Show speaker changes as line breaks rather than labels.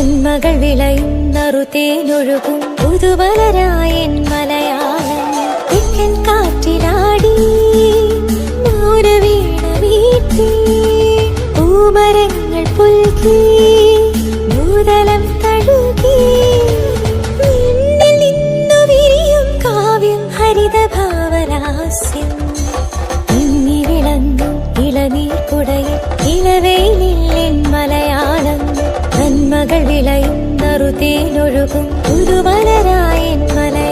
നന്മകൾ വിളയുന്നറുതേനൊഴുകും പുതുമലരായൻ മലയാളം. തെക്കൻ കാറ്റിലാടി മൗനവീണ വീട്ടി പൂമരങ്ങൾ പുൽകി ഭൂതലം തഴുകി നിന്നിൽ നിന്നു വിരിയും കാവ്യം ഹരിതഭാവലാസ്യം. തിങ്ങി വിളങ്ങും ഇളനീർ കുടയിൽ ഇളവെയിലിൻ മലയാളം. നന്മകൾ വിളയുന്നറുതേനൊഴുകും പുതുമലരായൻ മലയാളം.